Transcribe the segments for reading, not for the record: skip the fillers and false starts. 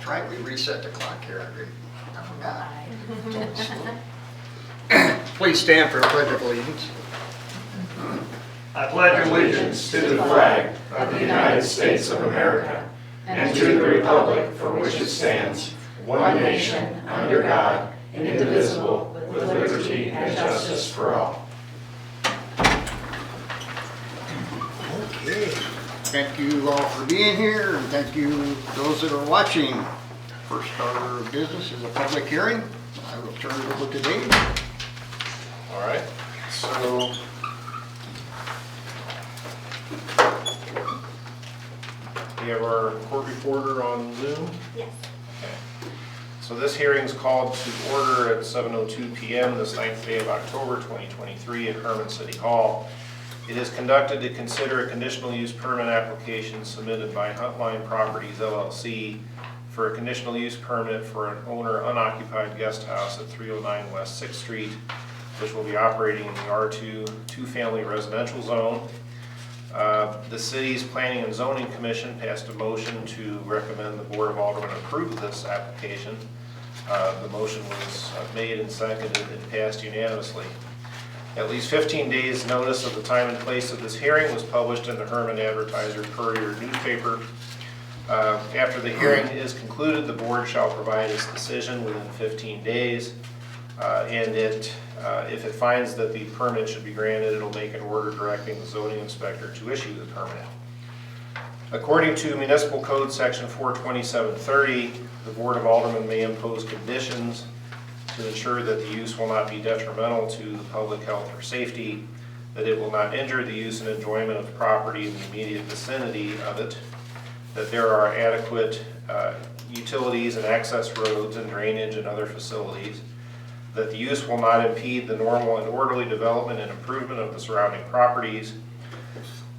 That's right, we reset the clock here, I forgot. Please stand for the Pledge of Allegiance. I pledge allegiance to the flag of the United States of America and to the republic for which it stands, one nation, under God, indivisible, with liberty and justice for all. Okay, thank you all for being here, and thank you those that are watching. First order of business is a public hearing. I will turn it over to Dave. All right, so we have our court reporter on Zoom. Yes. Okay. So this hearing is called to order at 7:02 p.m. this 9th day of October 2023 at Herman City Hall. It is conducted to consider a conditional use permit application submitted by Huntline Properties LLC for a conditional use permit for an owner unoccupied guest house at 309 West 6th Street, which will be operating in the R2 two-family residential zone. The city's Planning and Zoning Commission passed a motion to recommend the Board of Aldermen approve this application. The motion was made and seconded and passed unanimously. At least 15 days notice of the time and place of this hearing was published in the Herman Advertiser Courier newspaper. After the hearing is concluded, the board shall provide its decision within 15 days. And if it finds that the permit should be granted, it'll make an order directing the zoning inspector to issue the permit. According to Municipal Code Section 42730, the Board of Aldermen may impose conditions to ensure that the use will not be detrimental to the public health or safety, that it will not injure the use and enjoyment of property in the immediate vicinity of it, that there are adequate utilities and access roads and drainage and other facilities, that the use will not impede the normal and orderly development and improvement of the surrounding properties,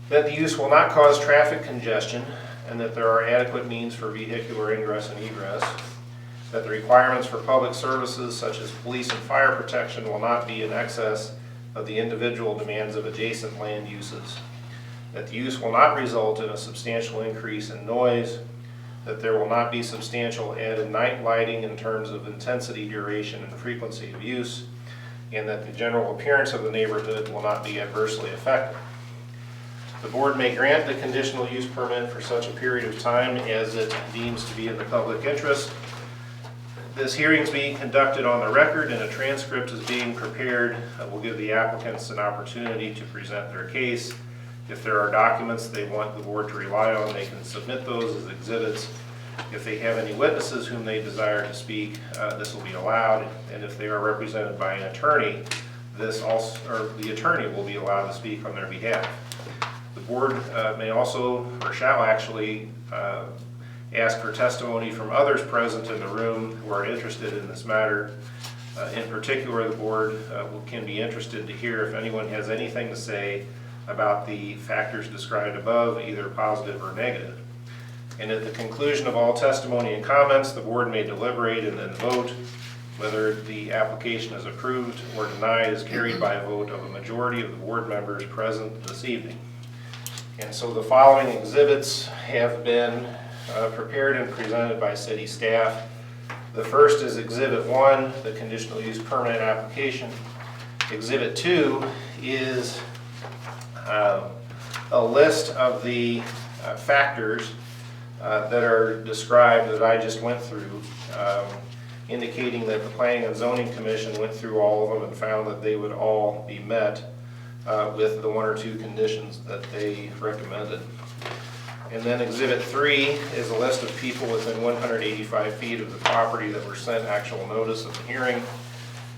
that the use will not cause traffic congestion, and that there are adequate means for vehicular ingress and egress, that the requirements for public services such as police and fire protection will not be in excess of the individual demands of adjacent land uses, that the use will not result in a substantial increase in noise, that there will not be substantial added night lighting in terms of intensity, duration, and frequency of use, and that the general appearance of the neighborhood will not be adversely affected. The board may grant the conditional use permit for such a period of time as it deems to be in the public interest. This hearing is being conducted on the record and a transcript is being prepared that will give the applicants an opportunity to present their case. If there are documents they want the board to rely on, they can submit those as exhibits. If they have any witnesses whom they desire to speak, this will be allowed. And if they are represented by an attorney, the attorney will be allowed to speak on their behalf. The board may also, or shall actually, ask for testimony from others present in the room who are interested in this matter. In particular, the board can be interested to hear if anyone has anything to say about the factors described above, either positive or negative. And at the conclusion of all testimony and comments, the board may deliberate and then vote. Whether the application is approved or denied is carried by a vote of a majority of the board members present this evening. And so the following exhibits have been prepared and presented by city staff. The first is Exhibit 1, the conditional use permit application. Exhibit 2 is a list of the factors that are described that I just went through, indicating that the Planning and Zoning Commission went through all of them and found that they would all be met with the one or two conditions that they recommended. And then Exhibit 3 is a list of people within 185 feet of the property that were sent actual notice of the hearing.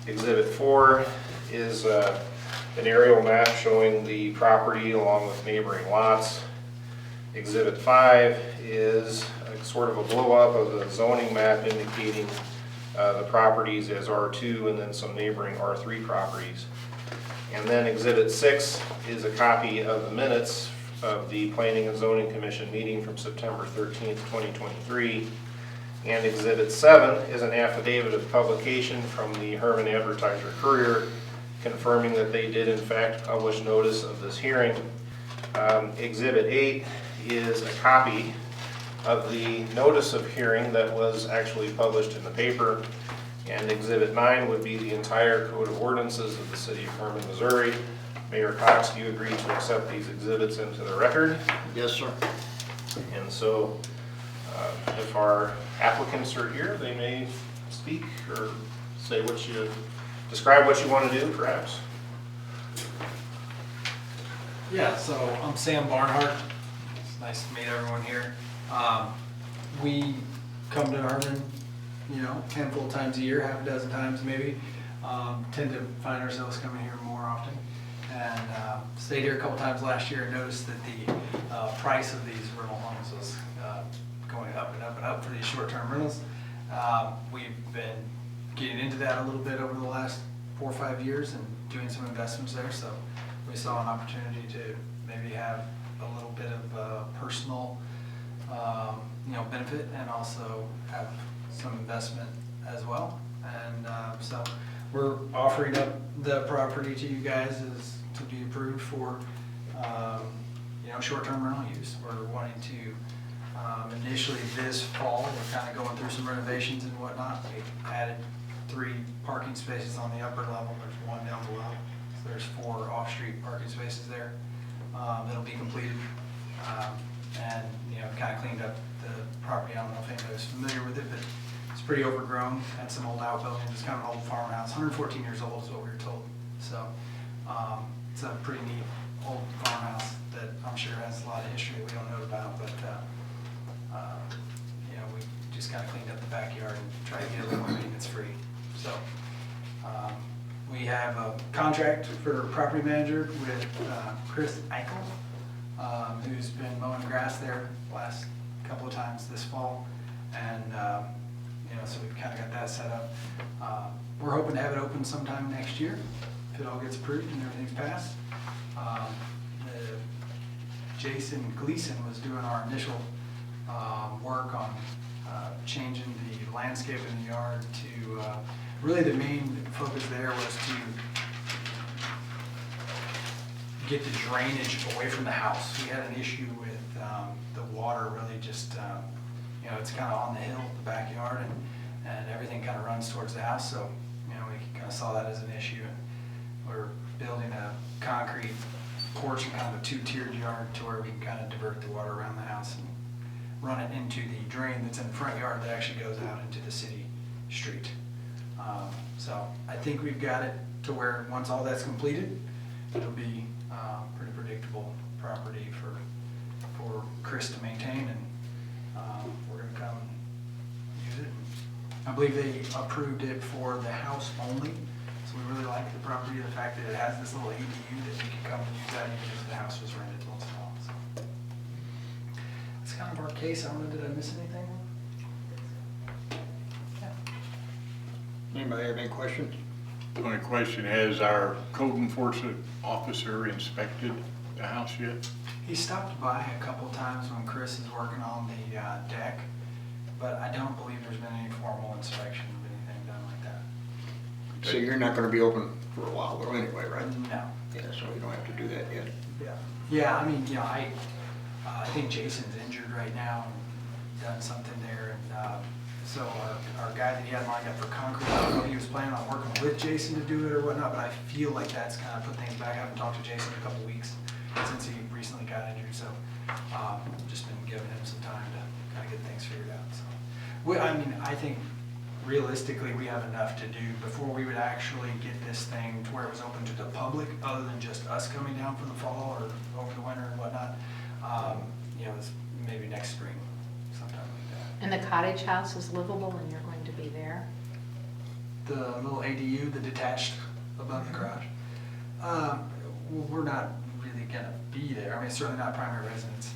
Exhibit 4 is an aerial map showing the property along with neighboring lots. Exhibit 5 is sort of a blow up of the zoning map indicating the properties as R2 and then some neighboring R3 properties. And then Exhibit 6 is a copy of the minutes of the Planning and Zoning Commission meeting from September 13th, 2023. And Exhibit 7 is an affidavit of publication from the Herman Advertiser Courier confirming that they did in fact publish notice of this hearing. Exhibit 8 is a copy of the notice of hearing that was actually published in the paper. And Exhibit 9 would be the entire Code of Ordinances of the City of Herman, Missouri. Mayor Cox, do you agree to accept these exhibits into the record? Yes, sir. And so, if our applicants are here, they may speak or say describe what you want to do, perhaps. Yeah, so I'm Sam Barnhart. It's nice to meet everyone here. We come to Herman, a handful of times a year, half a dozen times maybe. Tend to find ourselves coming here more often. And stayed here a couple times last year and noticed that the price of these rental homes was going up and up and up for these short-term rentals. We've been getting into that a little bit over the last 4 or 5 years and doing some investments there. So we saw an opportunity to maybe have a little bit of personal, benefit and also have some investment as well. And so we're offering up the property to you guys to be approved for, short-term rental use. We're wanting to, initially this fall, we're kind of going through some renovations and whatnot. We added 3 parking spaces on the upper level. There's 1 down below. So there's 4 off-street parking spaces there. That'll be completed. And, kind of cleaned up the property. I don't know if anybody's familiar with it, but it's pretty overgrown. Had some old outbuildings. It's kind of an old farmhouse. 114 years old is what we were told. So it's a pretty neat old farmhouse that I'm sure has a lot of history that we don't know about. But we just kind of cleaned up the backyard and tried to get a little more maintenance free. So we have a contract for property manager with Chris Eichel, who's been mowing grass there the last couple of times this fall. And so we've kind of got that set up. We're hoping to have it open sometime next year if it all gets approved and everything's passed. Jason Gleason was doing our initial work on changing the landscape in the yard to really the main focus there was to get the drainage away from the house. We had an issue with the water really just, it's kind of on the hill, the backyard, and everything kind of runs towards the house. So, we kind of saw that as an issue. And we're building a concrete porch and kind of a 2-tiered yard to where we can kind of divert the water around the house and run it into the drain that's in the front yard that actually goes out into the city street. So I think we've got it to where once all that's completed, it'll be pretty predictable property for Chris to maintain, and we're going to come and use it. I believe they approved it for the house only, so we really like the property, the fact that it has this little ADU that we can come and use that even if the house was rented once in a while. So that's kind of our case. I don't know, did I miss anything? Anybody have any questions? The only question, has our code enforcement officer inspected the house yet? He stopped by a couple of times when Chris is working on the deck, but I don't believe there's been any formal inspection of anything done like that. So you're not gonna be open for a while though anyway, right? No. Yeah, so you don't have to do that yet. Yeah. Yeah, I mean, I think Jason's injured right now and done something there, and so our guy that he had lined up for concrete, I don't know if he was planning on working with Jason to do it or whatnot, but I feel like that's kind of put things back. I haven't talked to Jason in a couple weeks since he recently got injured, so just been giving him some time to kind of get things figured out. So, I think realistically we have enough to do before we would actually get this thing to where it was open to the public, other than just us coming down for the fall or over the winter and whatnot. It's maybe next spring, sometime like that. And the cottage house is livable and you're going to be there? The little ADU, the detached above the garage. We're not really gonna be there. I mean, it's certainly not primary residence,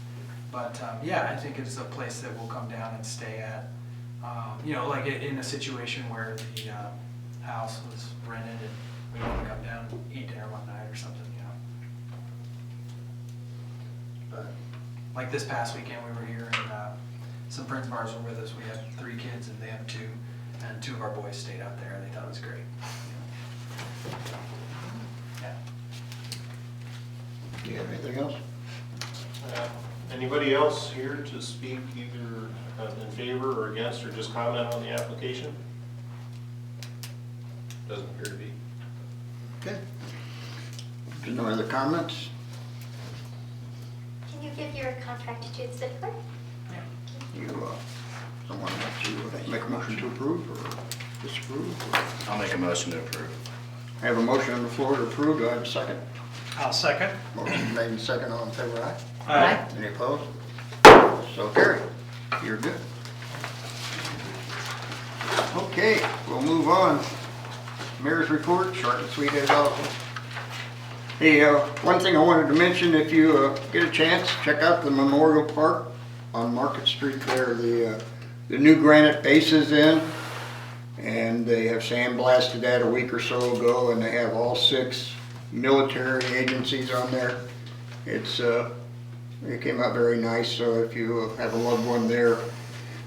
but I think it's a place that we'll come down and stay at. Like in a situation where the house was rented and we want to come down and eat dinner one night or something, But like this past weekend, we were here and some friends of ours were with us. We had 3 kids and they have 2, and 2 of our boys stayed out there. They thought it was great. Yeah. Do you have anything else? And Anybody else here to speak either in favor or against, or just comment on the application? Doesn't appear to be. Okay. There's no other comments? Can you give your contract to the city clerk? You, someone want to make a motion to approve or disapprove? Or- I'll make a motion to approve. I have a motion on the floor to approve. Do I have a second? I'll second. Motion made and second. All in favor, aye? Aye. Any opposed? So carried. You're good. Okay, we'll move on. Mayor's report, short and sweet as always. Hey, one thing I wanted to mention, if you get a chance, check out the Memorial Park on Market Street there. The new granite base is in, and they have sandblasted that a week or so ago, and they have all 6 military agencies on there. It came out very nice, so if you have a loved one there,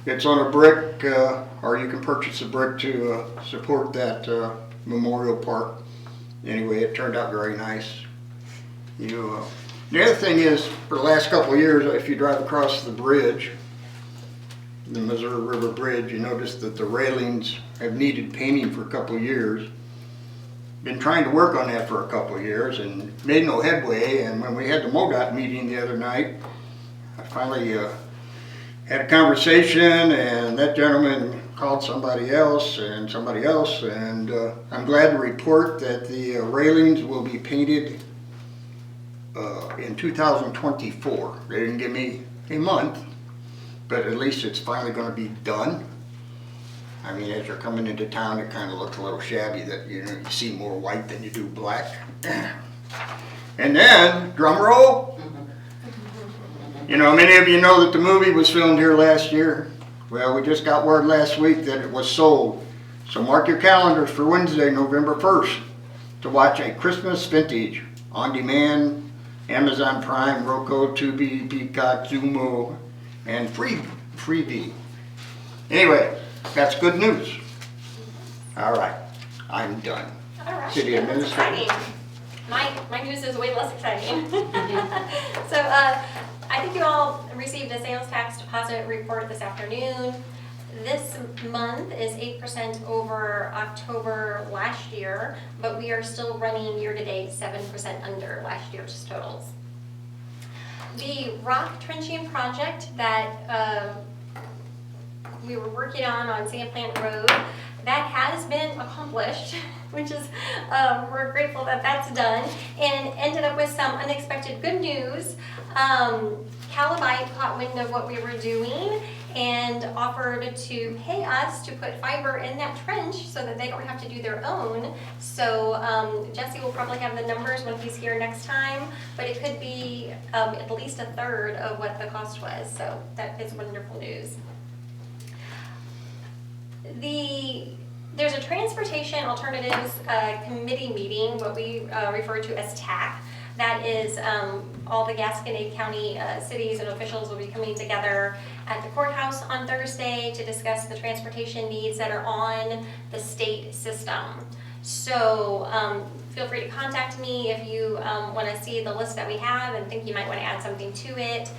it's on a brick, or you can purchase a brick to support that Memorial Park. Anyway, it turned out very nice. The other thing is, for the last couple of years, if you drive across the bridge, the Missouri River Bridge, you notice that the railings have needed painting for a couple of years. Been trying to work on that for a couple of years and made no headway. And when we had the MoDOT meeting the other night, I finally had a conversation, and that gentleman called somebody else, and I'm glad to report that the railings will be painted in 2024. They didn't give me a month, but at least it's finally going to be done. I mean, as you're coming into town, it kind of looks a little shabby that, you see more white than you do black. And then, drum roll. Many of you know that the movie was filmed here last year. Well, we just got word last week that it was sold. So mark your calendars for Wednesday, November 1st, to watch a Christmas vintage on demand, Amazon Prime, Roku, Tubi, Peacock, Zumo, and Freevee. Anyway, that's good news. All right, I'm done. All right, City that's Administrator. exciting. My news is way less exciting. So I think you all received a sales tax deposit report this afternoon. This month is 8% over October last year, but we are still running year-to-date 7% under last year's totals. The rock trenching project that we were working on Sandplant Road, that has been accomplished, which is, we're grateful that that's done, and ended up with some unexpected good news. Calabite caught wind of what we were doing and offered to pay us to put fiber in that trench so that they don't have to do their own. So Jesse will probably have the numbers when he's here next time, but it could be at least a third of what the cost was, so that is wonderful news. There's a Transportation Alternatives Committee meeting, what we refer to as TAC. That is all the Gasconade County cities and officials will be coming together at the courthouse on Thursday to discuss the transportation needs that are on the state system. So feel free to contact me if you want to see the list that we have and think you might want to add something to it.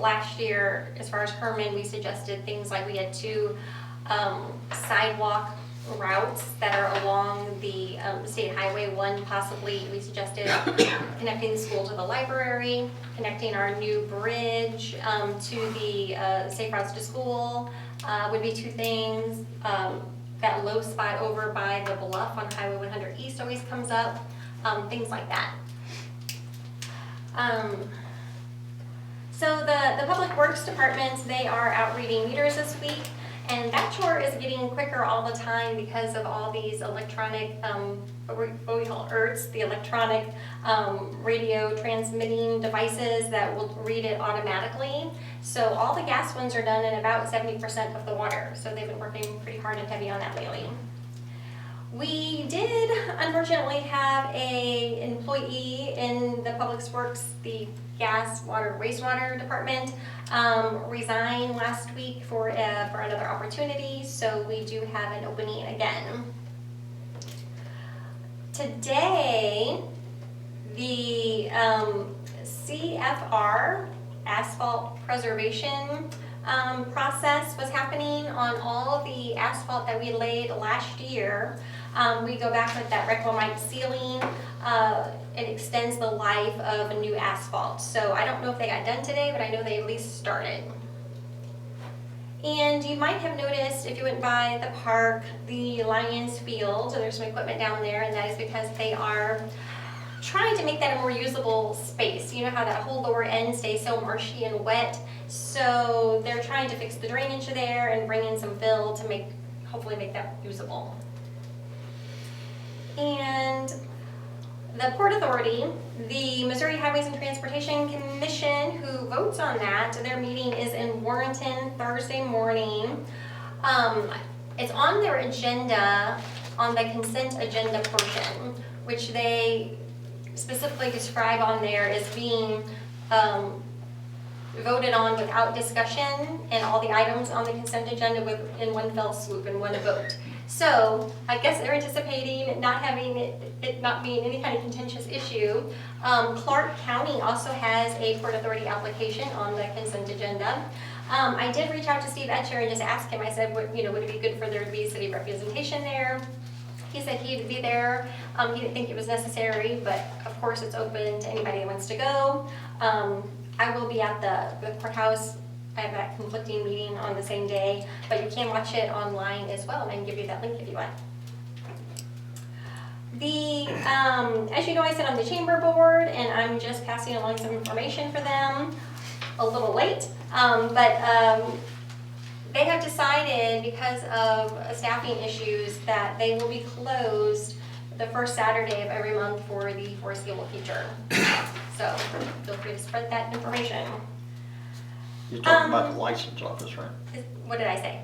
Last year, as far as Herman, we suggested things like we had 2 sidewalk routes that are along the State Highway 1, possibly. We suggested connecting the school to the library, connecting our new bridge to the Safe Routes to School would be 2 things. That low spot over by the bluff on Highway 100 East always comes up, things like that. So the Public Works Department, they are out reading meters this week. And that chore is getting quicker all the time because of all these electronic, what we call ERTs, the electronic radio transmitting devices that will read it automatically. So all the gas ones are done in about 70% of the water. So they've been working pretty hard and heavy on that lately. We did unfortunately have an employee in the Public Works, the gas, water, wastewater department resign last week for another opportunity, so we do have an opening again. Today, the CFR asphalt preservation process was happening on all the asphalt that we laid last year. We go back with that Reclamite sealing. It extends the life of a new asphalt. So I don't know if they got done today, but I know they at least started. And you might have noticed if you went by the park, the Lions Field, so there's some equipment down there, and that is because they are trying to make that a more usable space. You know how that whole lower end stays so marshy and wet? So they're trying to fix the drainage there and bring in some fill to hopefully make that usable. And the Port Authority, the Missouri Highways and Transportation Commission, who votes on that, their meeting is in Warrenton Thursday morning. It's on their agenda, on the consent agenda portion, which they specifically describe on there as being voted on without discussion, and all the items on the consent agenda in one fell swoop, in one vote. So I guess they're anticipating not having it not being any kind of contentious issue. Clark County also has a Port Authority application on the consent agenda. I did reach out to Steve Etcher and just ask him, I said, would it be good for there to be city representation there? He said he'd be there. He didn't think it was necessary, but of course it's open to anybody that wants to go. I will be at the courthouse. I have that conflicting meeting on the same day, but you can watch it online as well, and I can give you that link if you want. As you know, I sit on the chamber board, and I'm just passing along some information for them. A little late, but they have decided, because of staffing issues, that they will be closed the first Saturday of every month for the foreseeable future. So feel free to spread that information. You're talking about the license office, right? What did I say?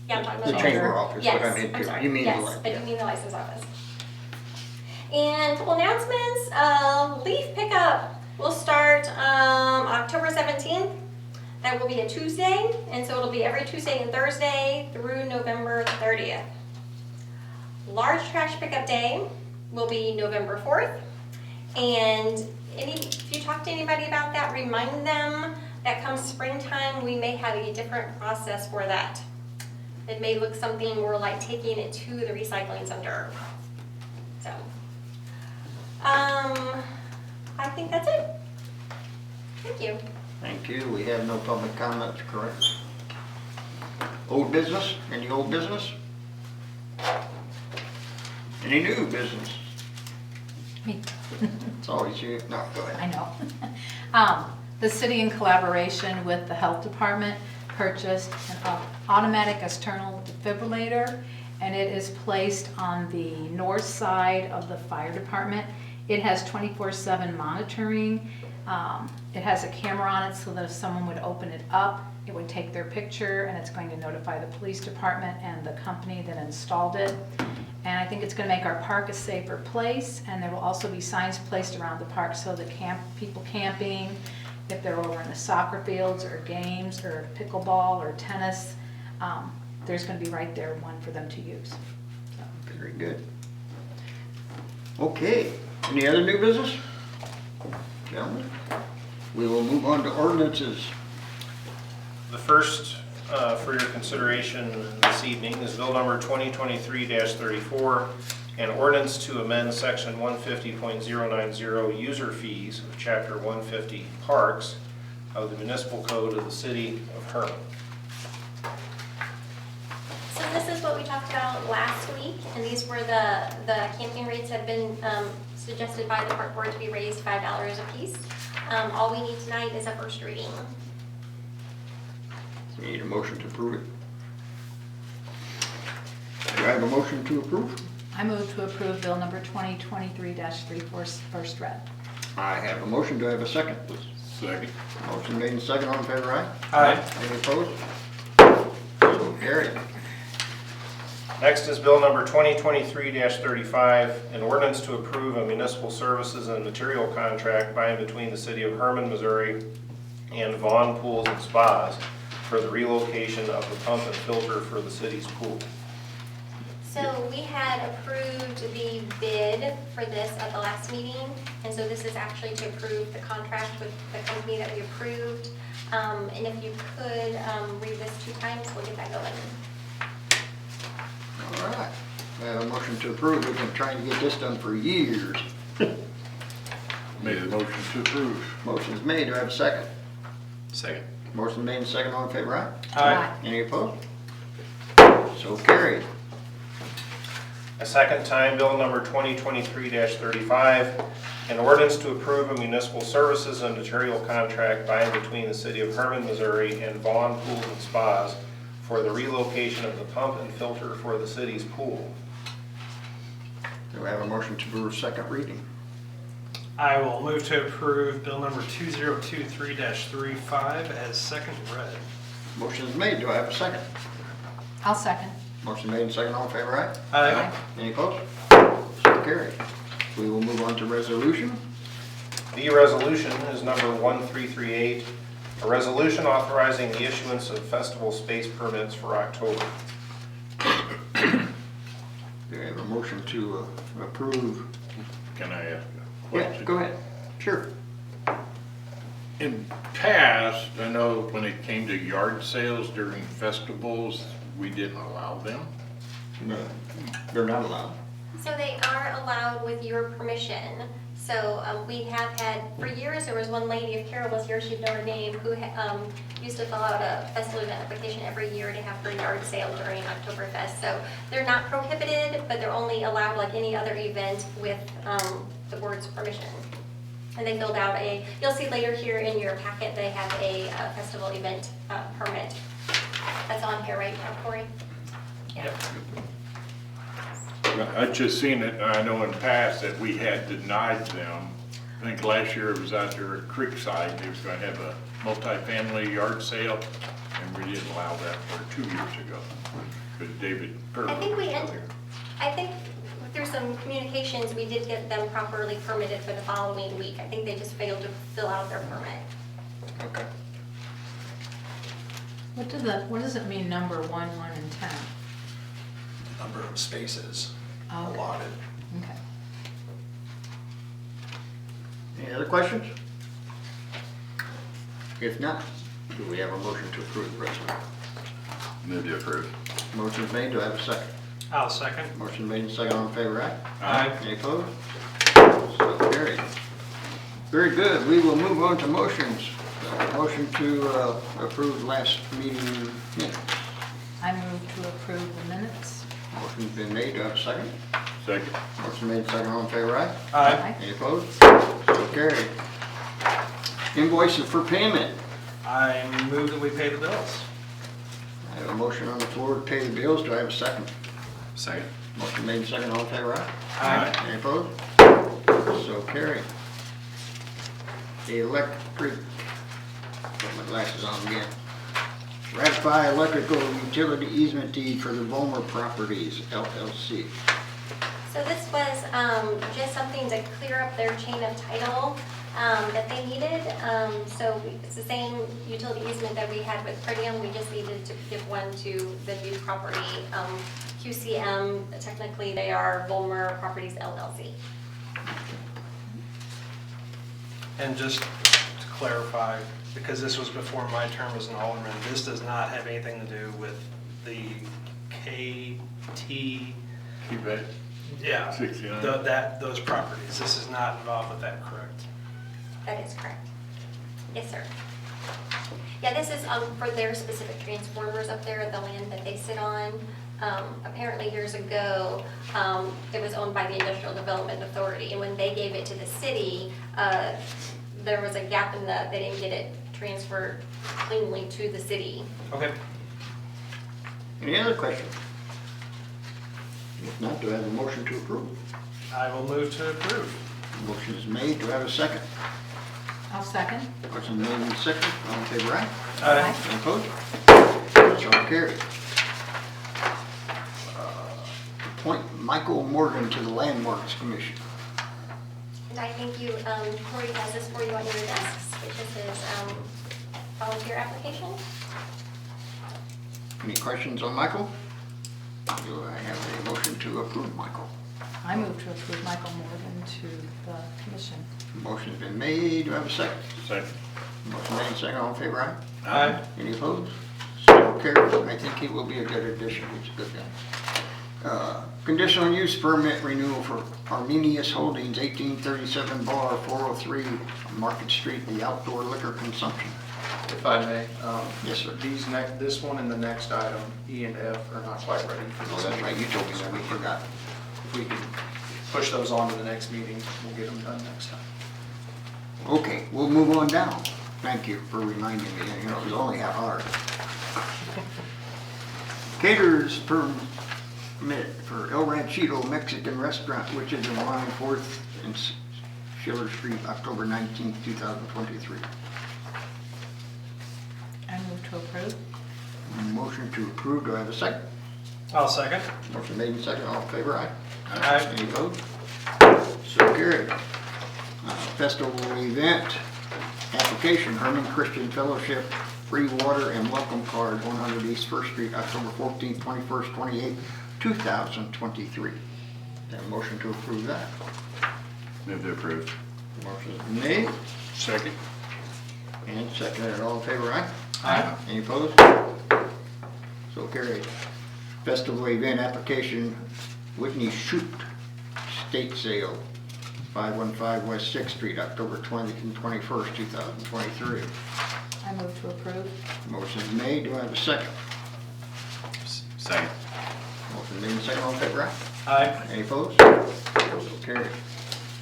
Yeah, I'm talking about The chamber office, but I Yes, mean, I'm sorry. you mean the Yes, license. but you mean the license office. And a couple announcements. Leaf pickup will start October 17th. That will be a Tuesday, and so it'll be every Tuesday and Thursday through November 30th. Large trash pickup day will be November 4th. And if you talk to anybody about that, remind them that come springtime, we may have a different process for that. It may look something more like taking it to the recycling center. So, I think that's it. Thank you. Thank you. We have no public comments, correct? Old business? Any old business? Any new business? Me. It's always you. No, go ahead. I know. The city, in collaboration with the health department, purchased an automatic external defibrillator, and it is placed on the north side of the fire department. It has 24/7 monitoring. It has a camera on it so that if someone would open it up, it would take their picture, and it's going to notify the police department and the company that installed it. And I think it's going to make our park a safer place, and there will also be signs placed around the park so that people camping, if they're over in the soccer fields or games or pickleball or tennis, there's going to be right there one for them to use. So. Very good. Okay, any other new business? Gentlemen, we will move on to ordinances. The first for your consideration this evening is bill number 2023-34, an ordinance to amend section 150.090 user fees of chapter 150 parks of the municipal code of the city of Herman. So this is what we talked about last week, and these were the camping rates have been suggested by the park board to be raised $5 a piece. All we need tonight is a first reading. We need a motion to approve it. Do I have a motion to approve? I move to approve bill number 2023-34 first read. I have a motion. Do I have a second, please? Second. Motion made and second. All in favor, aye? Aye. Any opposed? So carried. Next is bill number 2023-35, an ordinance to approve a municipal services and material contract by and between the city of Herman, Missouri and Vaughn Pools and Spas for the relocation of the pump and filter for the city's pool. So we had approved the bid for this at the last meeting, and so this is actually to approve the contract with the company that we approved. And if you could read this 2 times, we'll get that going. All right. I have a motion to approve. We've been trying to get this done for years. Make a motion to approve. Motion's made. Do I have a second? Second. Motion made and second. All in favor, aye? Aye. Any opposed? So carried. A second time, bill number 2023-35, an ordinance to approve a municipal services and material contract by and between the city of Herman, Missouri and Vaughn Pools and Spas for the relocation of the pump and filter for the city's pool. Do I have a motion to approve second reading? I will move to approve bill number 2023-35 as second read. Motion's made. Do I have a second? I'll second. Motion made and second. All in favor, aye? Aye. Any opposed? So carried. We will move on to resolution. The resolution is number 1338, a resolution authorizing the issuance of festival space permits for October. Do I have a motion to approve? Can I ask a Yeah, question? go ahead. Sure. In past, I know when it came to yard sales during festivals, we didn't allow them. No, they're not allowed. So they are allowed with your permission. So we have had, for years, there was one lady, if Carol was here, she'd know her name, who used to fill out a festival event application every year to have her yard sale during Oktoberfest. So they're not prohibited, but they're only allowed like any other event with the board's permission. And they filled out you'll see later here in your packet, they have a festival event permit. That's on here, right, Corey? Yeah. I just seen it, and I know in past that we had denied them. I think last year it was out there at Creekside, they was gonna have a multi-family yard sale, and we didn't allow that for 2 years ago. Because David Perler I think was we out there. I think through some communications, we did get them properly permitted for the following week. I think they just failed to fill out their permit. Okay. What does it mean, number 1, 1, and 10? Number of spaces Oh, okay. allotted. Okay. Any other questions? If not, do we have a motion to approve the resolution? Move to approve. Motion's made. Do I have a second? I'll second. Motion made and second. All in favor, aye? Aye. Any opposed? So carried. Very good. We will move on to motions. Motion to approve last meeting minutes. I move to approve the minutes. Motion's been made. Do I have a second? Second. Motion made and second. All in favor, aye? Aye. Any opposed? So carried. Invoices for payment. I move that we pay the bills. I have a motion on the floor to pay the bills. Do I have a second? Second. Motion made and second. All in favor, aye? Aye. Any opposed? So carried. Electric, put my glasses on again. Ratify electrical utility easement deed for the Vollmer Properties LLC. So this was just something to clear up their chain of title that they needed. So it's the same utility easement that we had with Pretium. We just needed to give one to the new property. QCM, technically they are Vollmer Properties LLC. And just to clarify, because this was before my term as an alderman, this does not have anything to do with the KT, Keep it. yeah, 69. those properties. This is not involved with that, correct? That is correct. Yes, sir. Yeah, this is for their specific transformers up there, the land that they sit on. Apparently years ago, it was owned by the Industrial Development Authority, and when they gave it to the city, there was a gap in they didn't get it transferred cleanly to the city. Okay. Any other questions? If not, do I have a motion to approve? I will move to approve. Motion is made. Do I have a second? I'll second. Motion made and second. All in favor, aye? Aye. Any opposed? So carried. Appoint Michael Morgan to the Landmarks Commission. And I think you, Corey has this for you on your desks, which is his volunteer application. Any questions on Michael? Do I have a motion to approve Michael? I move to approve Michael Morgan to the commission. Motion's been made. Do I have a second? Second. Motion made, second. All in favor, aye? Aye. Any opposed? So carried. I think he will be a good addition. He's a good guy. Conditional use permit renewal for Arminius Holdings, 1837 Bar, 403 Market Street, the outdoor liquor consumption. If I may, Yes, sir. this one and the next item, E and F, are not quite ready for Oh, this that's right. meeting. You told me that. We forgot. If we can push those on to the next meeting, we'll get them done next time. Okay, we'll move on down. Thank you for reminding me. You know, it was only half hour. Caterers permit for El Ranchito Mexican Restaurant, which is in line 4th and Schiller Street, October 19th, 2023. I move to approve. Motion to approve. Do I have a second? I'll second. Motion made and second. All in favor, aye? Aye. Any opposed? So carried. Festival event, application, Herman Christian Fellowship, free water and welcome card, 100 East First Street, October 14th, 21st, 28th, 2023. Have a motion to approve that. Move to approve. Motion is made Second. and seconded. All in favor, aye? Aye. Any opposed? So carried. Festival event application, Whitney Shoot State Sale, 515 West 6th Street, October 20th and 21st, 2023. I move to approve. Motion is made. Do I have a second? Second. Motion made and second. All in favor, aye? Aye. Any opposed? So carried.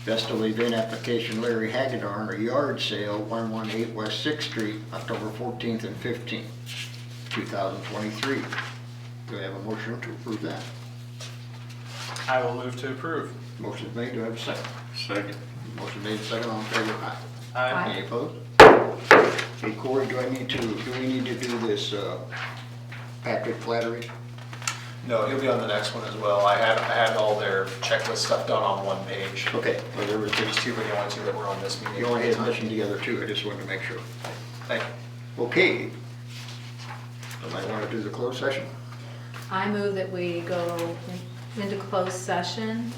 Festival event application, Larry Hagedorn, a yard sale, 118 West 6th Street, October 14th and 15th, 2023. Do I have a motion to approve that? I will move to approve. Motion is made. Do I have a second? Second. Motion made and second. All in favor, aye? Aye. Any opposed? Hey Corey, do we need to do this Patrick Flattery? No, he'll be on the next one as well. I had all their checklist stuff done on one page. Okay, well, there was There's just, two, but the only two that were on this meeting. you only had mentioned together two, I just wanted to make sure. Thank you. Okay. Somebody want to do the closed session? I move that we go into closed session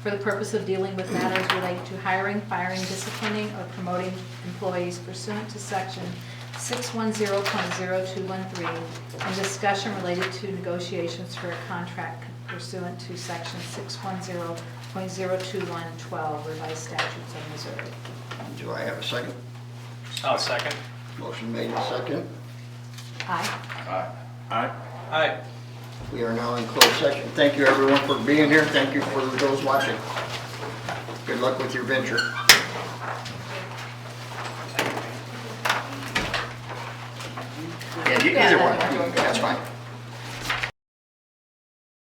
for the purpose of dealing with matters related to hiring, firing, disciplining, or promoting employees pursuant to section 610.0213, and discussion related to negotiations for a contract pursuant to section 610.02112 revised statutes of Missouri. Do I have a second? I'll second. Motion made and second. Aye. Aye. Aye. Aye. We are now in closed session. Thank you everyone for being here. Thank you for those watching. Good luck with your venture. Yeah, either one. That's fine.